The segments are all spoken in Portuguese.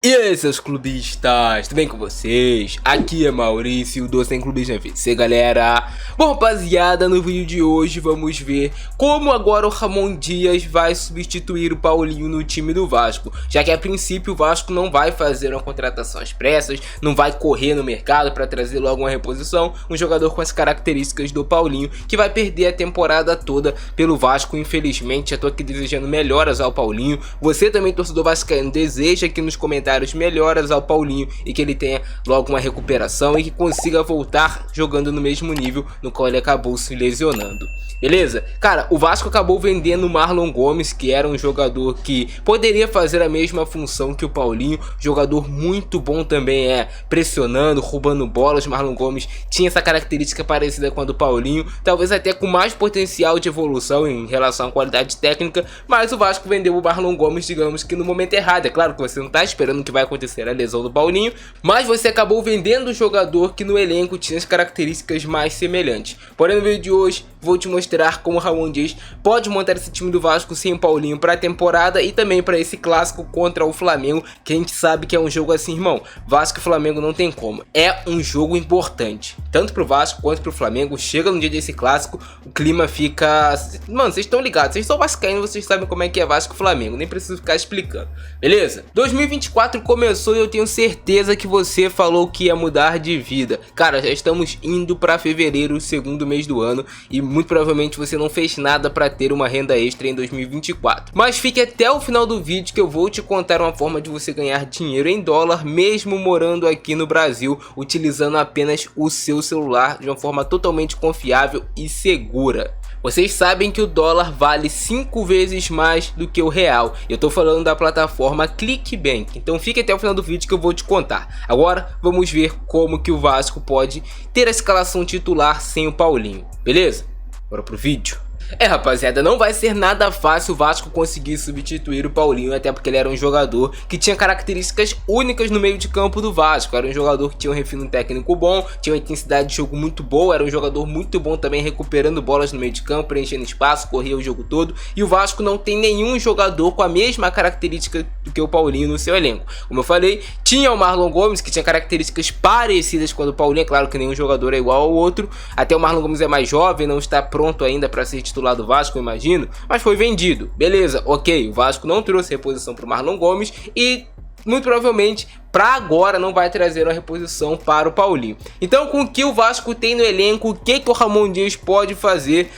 E aí, seus clubistas, tudo bem com vocês? Aqui é Maurício, do Sem Clubismo FC, galera. Bom, rapaziada, no vídeo de hoje vamos ver como agora o Ramon Dias vai substituir o Paulinho no time do Vasco, já que a princípio o Vasco não vai fazer uma contratação às pressas, não vai correr no mercado para trazer logo uma reposição, um jogador com as características do Paulinho, que vai perder a temporada toda pelo Vasco, infelizmente. Já tô aqui desejando melhoras ao Paulinho. Você também, torcedor vascaíno, deseja aqui nos comentários melhoras ao Paulinho e que ele tenha logo uma recuperação e que consiga voltar jogando no mesmo nível no qual ele acabou se lesionando. Beleza? Cara, o Vasco acabou vendendo o Marlon Gomes, que era um jogador que poderia fazer a mesma função que o Paulinho, jogador muito bom também, pressionando, roubando bolas. O Marlon Gomes tinha essa característica parecida com a do Paulinho, talvez até com mais potencial de evolução em relação à qualidade técnica, mas o Vasco vendeu o Marlon Gomes, digamos que no momento errado. É claro que você não está esperando que vai acontecer a lesão do Paulinho, mas você acabou vendendo o jogador que no elenco tinha as características mais semelhantes. Porém, no vídeo de hoje vou te mostrar como o Ramon Dias pode montar esse time do Vasco sem o Paulinho para a temporada e também para esse clássico contra o Flamengo, que a gente sabe que é um jogo assim, irmão. Vasco e Flamengo não tem como. É um jogo importante, tanto pro Vasco quanto pro Flamengo. Chega no dia desse clássico, o clima fica... Mano, vocês estão ligados, vocês são vascaínos, vocês sabem como é que é Vasco e Flamengo, nem preciso ficar explicando, beleza? 2024 começou e eu tenho certeza que você falou que ia mudar de vida. Cara, já estamos indo para fevereiro, o segundo mês do ano, e muito provavelmente você não fez nada para ter uma renda extra em 2024. Mas fique até o final do vídeo que eu vou te contar uma forma de você ganhar dinheiro em dólar mesmo morando aqui no Brasil, utilizando apenas o seu celular de uma forma totalmente confiável e segura. Vocês sabem que o dólar vale 5 vezes mais do que o real. Eu tô falando da plataforma Clickbank. Então fique até o final do vídeo que eu vou te contar. Agora vamos ver como que o Vasco pode ter a escalação titular sem o Paulinho. Beleza? Bora pro vídeo. Rapaziada, não vai ser nada fácil o Vasco conseguir substituir o Paulinho, até porque ele era um jogador que tinha características únicas no meio de campo do Vasco. Era um jogador que tinha um refino técnico bom, tinha uma intensidade de jogo muito boa, era um jogador muito bom também recuperando bolas no meio de campo, preenchendo espaço, corria o jogo todo. E o Vasco não tem nenhum jogador com a mesma característica do que o Paulinho no seu elenco. Como eu falei, tinha o Marlon Gomes, que tinha características parecidas com a do Paulinho. É claro que nenhum jogador é igual ao outro, até o Marlon Gomes é mais jovem, não está pronto ainda para ser titular do Vasco, eu imagino, mas foi vendido, beleza, ok. O Vasco não trouxe reposição para o Marlon Gomes e muito provavelmente para agora não vai trazer uma reposição para o Paulinho. Então, com o que o Vasco tem no elenco, o que o Ramon Dias pode fazer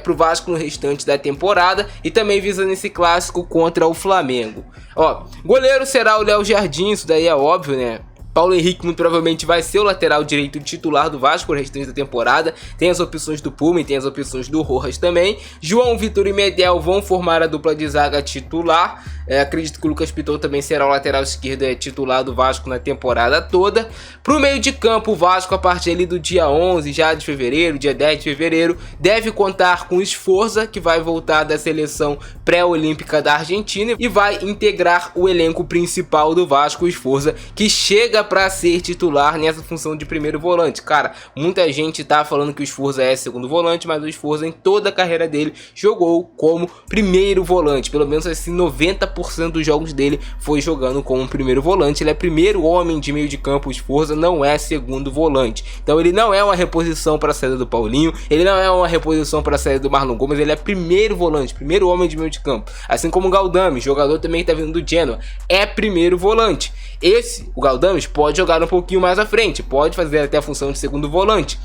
para o Vasco no restante da temporada e também visando esse clássico contra o Flamengo? Ó, goleiro será o Léo Jardim, isso daí é óbvio, né? Paulo Henrique muito provavelmente vai ser o lateral direito titular do Vasco no restante da temporada. Tem as opções do Puma e tem as opções do Rojas também. João Vitor e Medel vão formar a dupla de zaga titular. Acredito que o Lucas Piton também será o lateral esquerdo titular do Vasco na temporada toda. Pro meio de campo, o Vasco a partir ali do dia 11 já de fevereiro, dia 10 de fevereiro, deve contar com o Sforza, que vai voltar da seleção pré-olímpica da Argentina e vai integrar o elenco principal do Vasco. O Sforza, que chega para ser titular nessa função de primeiro volante. Cara, muita gente tá falando que o Sforza é segundo volante, mas o Sforza em toda a carreira dele jogou como primeiro volante. Pelo menos assim 90% dos jogos dele foi jogando como primeiro volante. Ele é primeiro homem de meio de campo. O Sforza não é segundo volante. Então ele não é uma reposição para a saída do Paulinho, ele não é uma reposição para a saída do Marlon Gomes, ele é primeiro volante, primeiro homem de meio de campo. Assim como o Galdames, jogador também que tá vindo do Genoa, é primeiro volante. O Galdames pode jogar um pouquinho mais à frente, pode fazer até a função de segundo volante.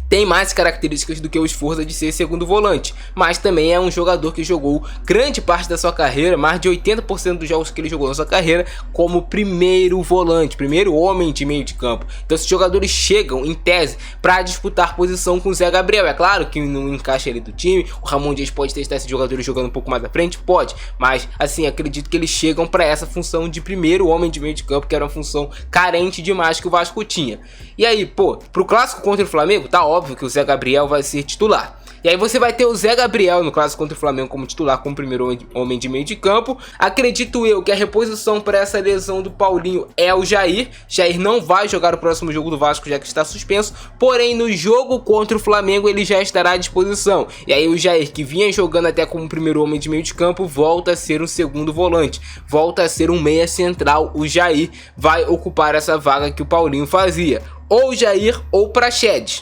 Tem mais características do que o Sforza de ser segundo volante, mas também é um jogador que jogou grande parte da sua carreira, mais de 80% dos jogos que ele jogou na sua carreira, como primeiro volante, primeiro homem de meio de campo. Então esses jogadores chegam, em tese, para disputar posição com o Zé Gabriel. É claro que não encaixa ele do time, o Ramon Dias pode testar esses jogadores jogando um pouco mais à frente, pode, mas assim, acredito que eles chegam para essa função de primeiro homem de meio de campo, que era uma função carente demais que o Vasco tinha. E aí, pô, pro clássico contra o Flamengo, tá óbvio que o Zé Gabriel vai ser titular. E aí você vai ter o Zé Gabriel no clássico contra o Flamengo como titular, como primeiro homem de meio de campo. Acredito eu que a reposição para essa lesão do Paulinho é o Jair. Jair não vai jogar o próximo jogo do Vasco, já que está suspenso, porém no jogo contra o Flamengo ele já estará à disposição. E aí o Jair, que vinha jogando até como primeiro homem de meio de campo, volta a ser um segundo volante, volta a ser um meia central. O Jair vai ocupar essa vaga que o Paulinho fazia, ou Jair ou Praxedes.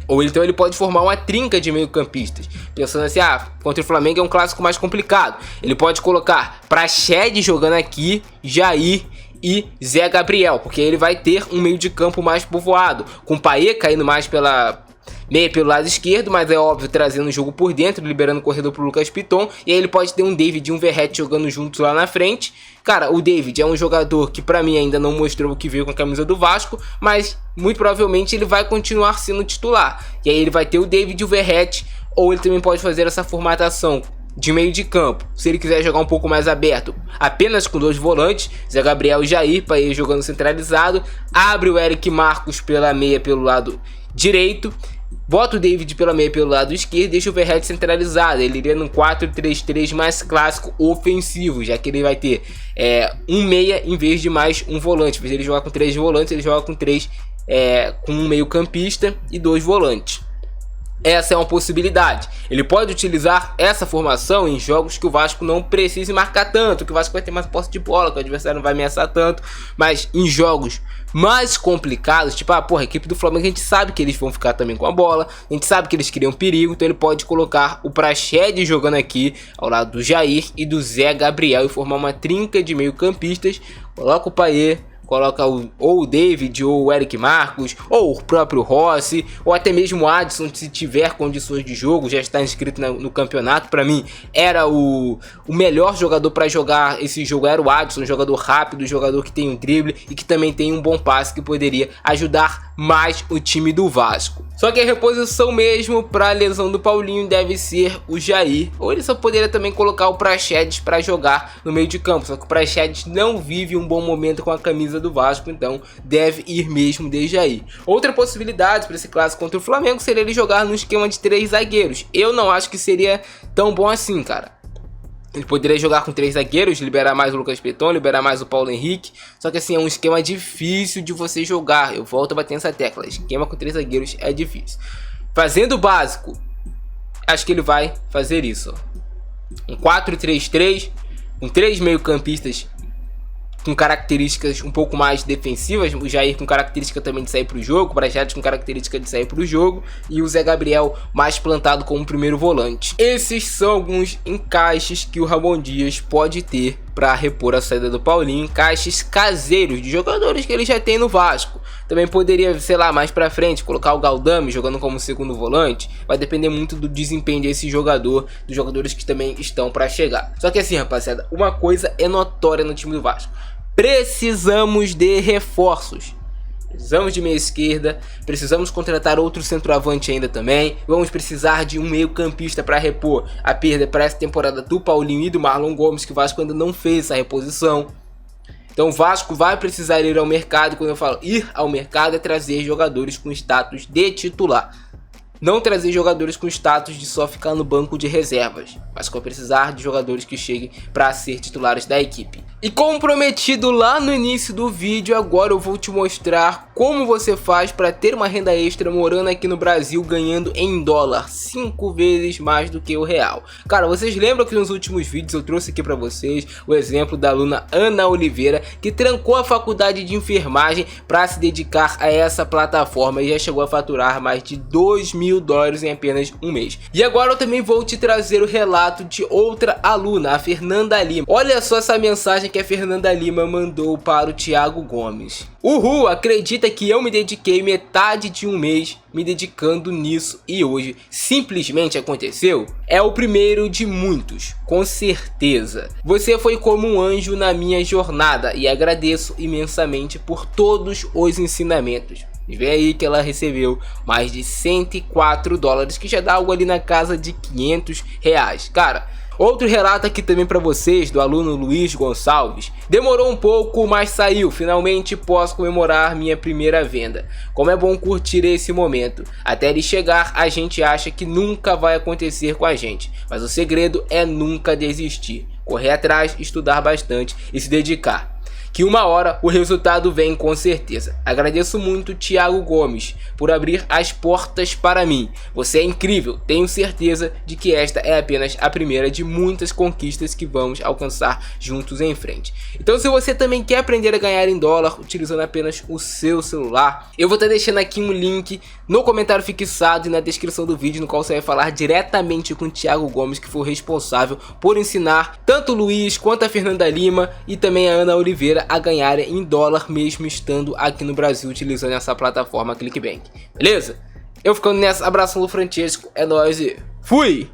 Ou então ele pode formar uma trinca de meio campistas, pensando assim, contra o Flamengo é um clássico mais complicado. Ele pode colocar Praxedes jogando aqui, Jair e Zé Gabriel, porque ele vai ter um meio de campo mais povoado, com Paê caindo mais meia pelo lado esquerdo, mas é óbvio, trazendo o jogo por dentro, liberando o corredor pro Lucas Piton. E aí ele pode ter um David e um Verratti jogando juntos lá na frente. Cara, o David é um jogador que pra mim ainda não mostrou o que veio com a camisa do Vasco, mas muito provavelmente ele vai continuar sendo titular. E aí ele vai ter o David e o Verratti, ou ele também pode fazer essa formatação de meio de campo, se ele quiser jogar um pouco mais aberto, apenas com dois volantes, Zé Gabriel e Jair, para ir jogando centralizado. Abre o Eric Marcos pela meia pelo lado direito, bota o David pela meia pelo lado esquerdo, deixa o Verratti centralizado. Ele iria num 4-3-3 mais clássico ofensivo, já que ele vai ter um meia em vez de mais um volante. Em vez de ele jogar com 3 volantes, ele joga com com um meio campista e 2 volantes. Essa é uma possibilidade. Ele pode utilizar essa formação em jogos que o Vasco não precise marcar tanto, que o Vasco vai ter mais posse de bola, que o adversário não vai ameaçar tanto. Mas em jogos mais complicados, tipo, a equipe do Flamengo, a gente sabe que eles vão ficar também com a bola, a gente sabe que eles criam perigo, então ele pode colocar o Praxedes jogando aqui ao lado do Jair e do Zé Gabriel e formar uma trinca de meio campistas. Coloca o Paê, coloca ou o David, ou o Eric Marcos, ou o próprio Rossi, ou até mesmo o Adson, se tiver condições de jogo, já está inscrito no campeonato. Para mim, era o melhor jogador para jogar esse jogo, era o Adson, um jogador rápido, um jogador que tem um drible e que também tem um bom passe, que poderia ajudar mais o time do Vasco. Só que a reposição mesmo para a lesão do Paulinho deve ser o Jair, ou ele só poderia também colocar o Praxedes para jogar no meio de campo, só que o Praxedes não vive um bom momento com a camisa do Vasco, então deve ir mesmo de Jair. Outra possibilidade para esse clássico contra o Flamengo seria ele jogar no esquema de 3 zagueiros. Eu não acho que seria tão bom assim, cara. Ele poderia jogar com 3 zagueiros, liberar mais o Lucas Piton, liberar mais o Paulo Henrique. Só que assim, é um esquema difícil de você jogar. Eu volto a bater nessa tecla. Esquema com 3 zagueiros é difícil. Fazendo o básico, acho que ele vai fazer isso. Um 4-3-3, com 3 meio-campistas com características um pouco mais defensivas, o Jair com característica também de sair para o jogo, o Praxedes com característica de sair para o jogo e o Zé Gabriel mais plantado como primeiro volante. Esses são alguns encaixes que o Ramon Dias pode ter para repor a saída do Paulinho, encaixes caseiros de jogadores que ele já tem no Vasco. Também poderia, sei lá, mais pra frente, colocar o Galdame jogando como segundo volante. Vai depender muito do desempenho desse jogador, dos jogadores que também estão para chegar. Só que assim, rapaziada, uma coisa é notória no time do Vasco: precisamos de reforços. Precisamos de meia esquerda, precisamos contratar outro centroavante ainda também. Vamos precisar de um meio campista para repor a perda para essa temporada do Paulinho e do Marlon Gomes, que o Vasco ainda não fez essa reposição. Então o Vasco vai precisar ir ao mercado. Quando eu falo ir ao mercado, é trazer jogadores com status de titular. Não trazer jogadores com status de só ficar no banco de reservas, mas vai precisar de jogadores que cheguem para ser titulares da equipe. E como prometido lá no início do vídeo, agora eu vou te mostrar como você faz para ter uma renda extra morando aqui no Brasil, ganhando em dólar 5 vezes mais do que o real. Cara, vocês lembram que nos últimos vídeos eu trouxe aqui para vocês o exemplo da aluna Ana Oliveira, que trancou a faculdade de enfermagem para se dedicar a essa plataforma e já chegou a faturar mais de $2.000 em apenas um mês. E agora eu também vou te trazer o relato de outra aluna, a Fernanda Lima. Olha só essa mensagem que a Fernanda Lima mandou para o Thiago Gomes. Uhul, acredita que eu me dediquei metade de um mês me dedicando nisso e hoje simplesmente aconteceu? É o primeiro de muitos, com certeza. Você foi como um anjo na minha jornada e agradeço imensamente por todos os ensinamentos. E vê aí que ela recebeu mais de $104, que já dá algo ali na casa de R$500. Cara, Outro relato aqui também para vocês, do aluno Luiz Gonçalves. Demorou um pouco, mas saiu. Finalmente posso comemorar minha primeira venda. Como é bom curtir esse momento. Até ele chegar, a gente acha que nunca vai acontecer com a gente. Mas o segredo é nunca desistir. Correr atrás, estudar bastante e se dedicar. Que uma hora o resultado vem com certeza. Agradeço muito Thiago Gomes por abrir as portas para mim. Você é incrível, tenho certeza de que esta é apenas a primeira de muitas conquistas que vamos alcançar juntos em frente. Então se você também quer aprender a ganhar em dólar utilizando apenas o seu celular, eu vou estar deixando aqui um link no comentário fixado e na descrição do vídeo, no qual você vai falar diretamente com o Thiago Gomes, que foi o responsável por ensinar tanto o Luiz quanto a Fernanda Lima e também a Ana Oliveira a ganhar em dólar mesmo estando aqui no Brasil utilizando essa plataforma Clickbank. Beleza? Eu ficando nessa, abraço do Francesco, é nóis e fui!